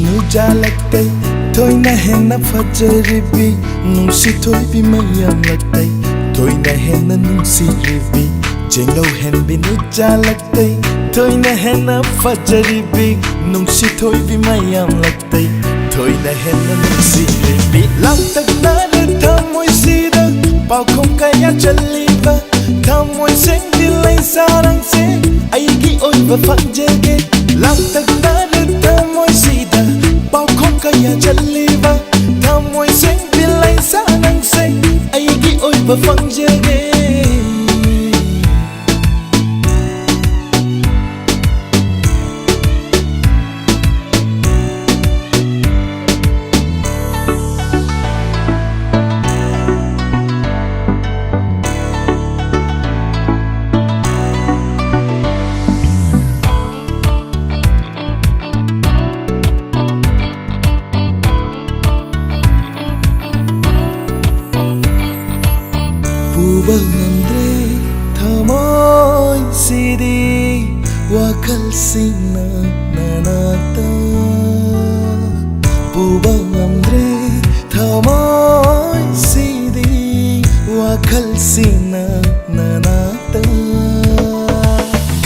jalaktai thoina henna fajaribi nungsi thoibi mayam laktai thoina henna nungsi ribi jenglo henbi nu jalaktai thoina henna fajaribi nungsi thoibi mayam laktai thoina henna nungsi ribi lamtak nare thamoi sida paukhom kaya chaliba thamoi sengdi lai sarang se aigi oiba fangjege lamtak nare thamoi sida paukhom kaya chaliba thamoi sengdi lai sarang se aigi oiba fangjege Puba ngamdre thamoi sidi wakal sina nanata Puba ngamdre thamoi sidi wakal sina nanata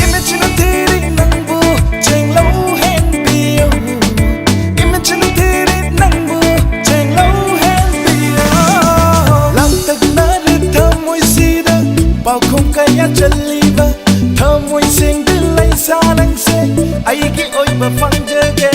Imagine teri nangbu jenglo hen bio Imagine teri nangbu jenglo hen bio lamtak nare thamoi sida paukhom kaya chaliba thamoi sengdi lai sarang se aigi oiba fangjege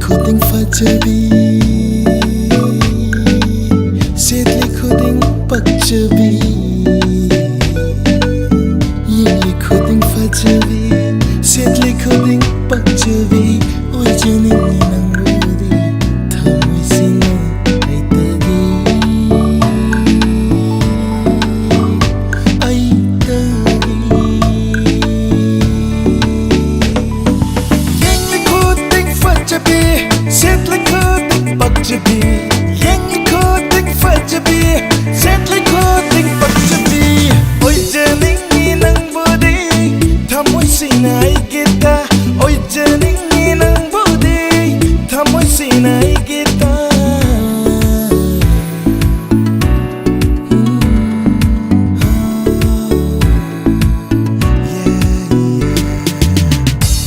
khuding fajabi setli khuding pakjabi yeli khuding fajabi setli khuding pakjabi oi jeni nangudi thamoi sina aitagi yeli khuding fajabi setli khuding pakjabi yeli khuding fajabi setli khuding pakjabi oi jeni nangudi thamoi sina aigita oi jeni nangudi thamoi sina aigita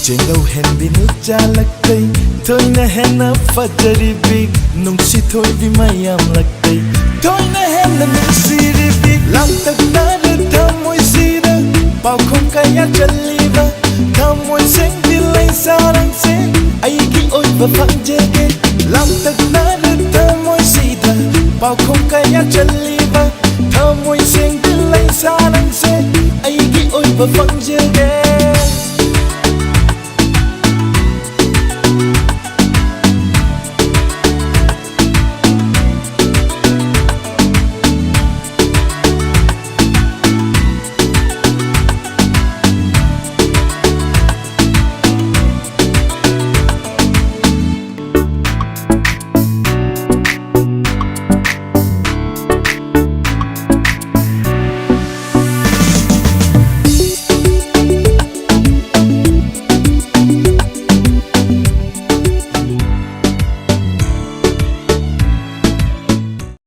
jenglo henbi nu jalaktai thoina henna fajaribi nungsi thoibi mayam laktai thoina henna nungsi ribi lamtak nare thamoi sida paukhom kaya chaliba thamoi sengdi lai sarang se aigi oiba fangjege lamtak nare thamoi sida paukhom kaya chaliba thamoi sengdi lai sarang se aigi oiba fangjege